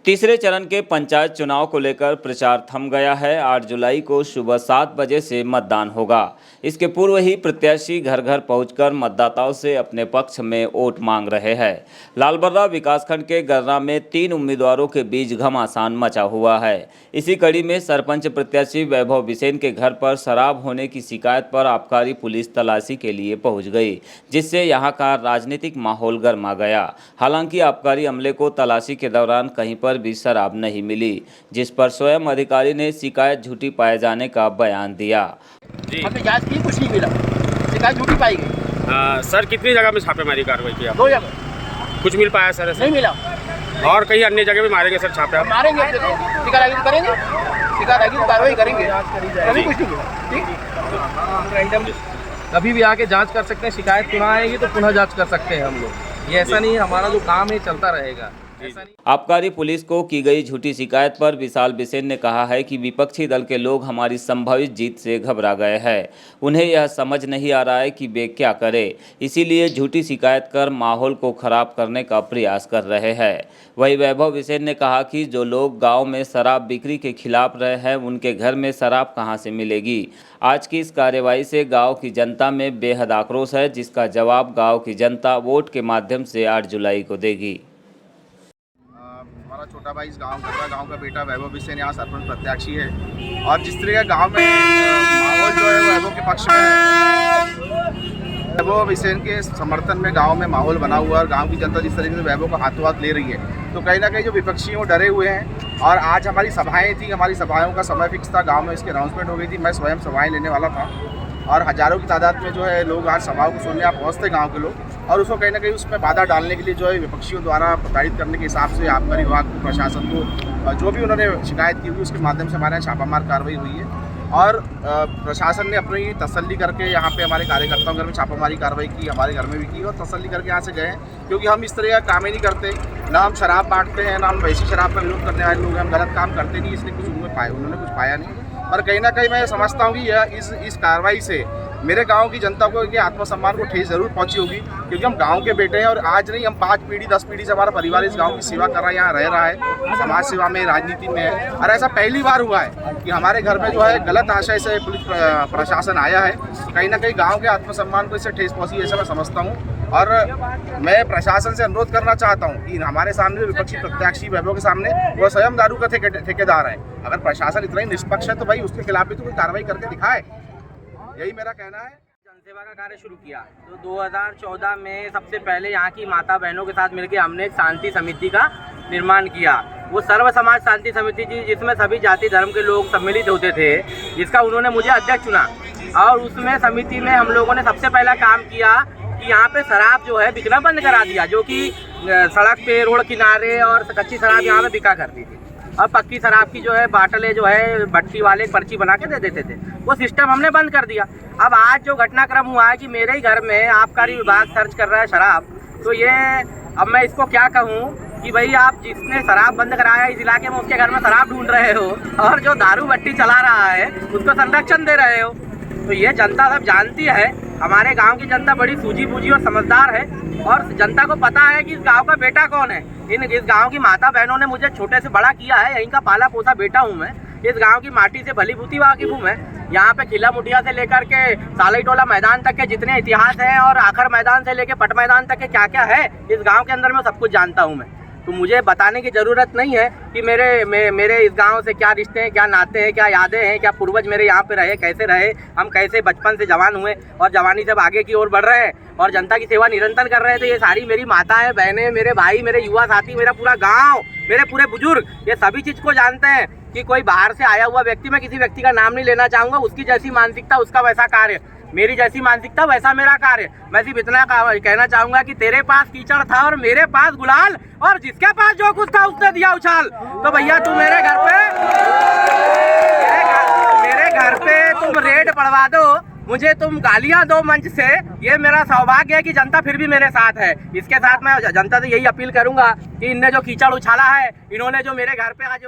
तीसरे चरण के पंचायत चुनाव को लेकर प्रचार थम गया है। 8 जुलाई को सुबह 7 बजे से मतदान होगा। इसके पूर्व ही प्रत्याशी घर घर पहुंचकर मतदाताओं से अपने पक्ष में वोट मांग रहे हैं। लालबर्रा विकासखंड के गर्रा में 3 उम्मीदवारों के बीच घमासान मचा हुआ है। इसी कड़ी में सरपंच प्रत्याशी वैभव बिसेन के घर पर शराब होने की शिकायत पर आबकारी पुलिस तलाशी के लिए पहुंच गई, जिससे यहां का राजनीतिक माहौल गर्मा गया। हालांकि आबकारी अमले को तलाशी के दौरान कहीं पर भी शराब नहीं मिली, जिस पर स्वयं अधिकारी ने शिकायत झूठी पाए जाने का बयान दिया। जी हमने जांच की, कुछ नहीं मिला, शिकायत झूठी पाई गई। सर कितनी जगह में छापेमारी कार्रवाई की आप? 2 जगह कुछ मिल पाया सर ऐसे? नहीं मिला। और कहीं अन्य जगह भी मारेंगे सर छापे आप? मारेंगे, शिकायत आएगी तो करेंगे, शिकायत आएगी तो कार्रवाई करेंगे। अभी कुछ नहीं मिला। ठीक, कभी भी आके जांच कर सकते हैं। शिकायत पुनः आएगी तो पुनः जांच कर सकते हैं हम लोग। ये ऐसा नहीं, हमारा जो काम है चलता रहेगा। ऐसा नहीं। आबकारी पुलिस को की गई झूठी शिकायत पर विशाल बिसेन ने कहा है कि विपक्षी दल के लोग हमारी संभावित जीत से घबरा गए हैं। उन्हें यह समझ नहीं आ रहा है कि वे क्या करें, इसीलिए झूठी शिकायत कर माहौल को खराब करने का प्रयास कर रहे हैं। वहीं वैभव बिसेन ने कहा कि जो लोग गांव में शराब बिक्री के खिलाफ रहे हैं, उनके घर में शराब कहां से मिलेगी। आज की इस कार्रवाई से गांव की जनता में बेहद आक्रोश है, जिसका जवाब गाँव की जनता वोट के माध्यम से 8 जुलाई को देगी। हमारा छोटा भाई इस गांव का बेटा वैभव बिसेन यहाँ सरपंच प्रत्याशी है, और जिस तरह का गांव में माहौल जो है वो वैभव के पक्ष में है। वैभव बिसेन के समर्थन में गांव में माहौल बना हुआ है, और गांव की जनता जिस तरीके से वैभव को हाथों हाथ ले रही है, तो कहीं ना कहीं जो विपक्षी हैं वो डरे हुए हैं। और आज हमारी सभाएँ थी, हमारी सभाओं का समय फिक्स था, गाँव में इसकी अनाउंसमेंट हो गई थी। मैं स्वयं सभाएँ लेने वाला था, और हज़ारों की तादाद में जो है लोग आज सभाओं को सुनने आप पहुँचते गाँव के लोग, और उसको कहीं ना कहीं उसमें बाधा डालने के लिए जो है विपक्षियों द्वारा प्रताड़ित करने के हिसाब से आबकारी विभाग को, प्रशासन को, जो भी उन्होंने शिकायत की हुई उसके माध्यम से हमारे यहाँ छापामार कार्रवाई हुई है। और प्रशासन ने अपनी तसल्ली करके यहाँ पे हमारे कार्यकर्ताओं के घर में छापामारी कार्रवाई की, हमारे घर में भी की, और तसल्ली करके यहाँ से गए हैं, क्योंकि हम इस तरह का काम ही नहीं करते। ना हम शराब बांटते हैं, ना हम वैसी शराब का विरोध करने वाले लोग हैं। हम गलत काम करते नहीं, इसलिए कुछ उन्होंने कुछ पाया नहीं। पर कहीं ना कहीं मैं समझता हूँ कि यह इस कार्रवाई से मेरे गांव की जनता को के आत्मसम्मान को ठेस जरूर पहुंची होगी, क्योंकि हम गांव के बेटे हैं, और आज नहीं हम 5 पीढ़ी 10 पीढ़ी से हमारा परिवार इस गांव की सेवा कर रहा है, यहाँ रह रहा है, समाज सेवा में, राजनीति में है। और ऐसा पहली बार हुआ है कि हमारे घर में जो है गलत आशय से पुलिस प्रशासन आया है। कहीं ना कहीं गाँव के आत्मसम्मान को इससे ठेस पहुँची, ऐसा मैं समझता हूँ। और मैं प्रशासन से अनुरोध करना चाहता हूँ कि हमारे सामने जो विपक्षी प्रत्याशी वैभव के सामने वो स्वयं दारू का ठेकेदार है। अगर प्रशासन इतना ही निष्पक्ष है तो भाई उसके खिलाफ भी तो कोई कार्रवाई करके दिखाए, यही मेरा कहना है। जनसेवा का कार्य शुरू किया तो 2014 में सबसे पहले यहाँ की माता बहनों के साथ मिलकर हमने एक शांति समिति का निर्माण किया। वो सर्व समाज शांति समिति थी, जिसमें सभी जाति धर्म के लोग सम्मिलित होते थे, जिसका उन्होंने मुझे अध्यक्ष चुना। और उसमें समिति में हम लोगों ने सबसे पहला काम किया कि यहाँ पे शराब जो है बिकना बंद करा दिया, जो कि सड़क पे, रोड किनारे और कच्ची शराब यहाँ पे बिका करती थी। और पक्की शराब की जो है बाटले जो है भट्टी वाले पर्ची बना के दे देते थे, वो सिस्टम हमने बंद कर दिया। अब आज जो घटनाक्रम हुआ है कि मेरे ही घर में आबकारी विभाग सर्च कर रहा है शराब, तो ये अब मैं इसको क्या कहूँ कि भाई आप जिसने शराब बंद कराया इस इलाके में उसके घर में शराब ढूंढ रहे हो, और जो दारू भट्टी चला रहा है उसको संरक्षण दे रहे हो। तो ये जनता सब जानती है। हमारे गांव की जनता बड़ी सूझी बूझी और समझदार है, और जनता को पता है कि इस गांव का बेटा कौन है। इस गांव की माता बहनों ने मुझे छोटे से बड़ा किया है, यहीं का पाला पोसा बेटा हूं मैं। इस गांव की माटी से भली भूती वाकिफ हूं मैं। यहाँ पे किला मुठिया से लेकर के सालई टोला मैदान तक के जितने इतिहास हैं, और आखिर मैदान से लेकर पट मैदान तक के क्या क्या है इस गाँव के अंदर में सब कुछ जानता हूँ मैं। तो मुझे बताने की ज़रूरत नहीं है कि मेरे इस गांव से क्या रिश्ते हैं, क्या नाते हैं, क्या यादें हैं, क्या पूर्वज मेरे यहाँ पे रहे, कैसे रहे, हम कैसे बचपन से जवान हुए और जवानी से आगे की ओर बढ़ रहे हैं और जनता की सेवा निरंतर कर रहे हैं। तो ये सारी मेरी माताएं, बहनें, मेरे भाई, मेरे युवा साथी, मेरा पूरा गाँव, मेरे पूरे बुजुर्ग, ये सभी चीज़ को जानते हैं कि कोई बाहर से आया हुआ व्यक्ति, मैं किसी व्यक्ति का नाम नहीं लेना चाहूँगा, उसकी जैसी मानसिकता उसका वैसा कार्य, मेरी जैसी मानसिकता वैसा मेरा कार्य। मैं सिर्फ इतना कहना चाहूंगा कि तेरे पास कीचड़ था और मेरे पास गुलाल, और जिसके पास जो कुछ था उसने दिया उछाल। तो भैया तू मेरे घर पे तुम रेड पड़वा दो, मुझे तुम गालियां दो मंच से, ये मेरा सौभाग्य है कि जनता फिर भी मेरे साथ है। इसके साथ मैं जनता से यही अपील करूंगा कि इनने जो कीचड़ उछाला है, इन्होंने जो मेरे घर पे आज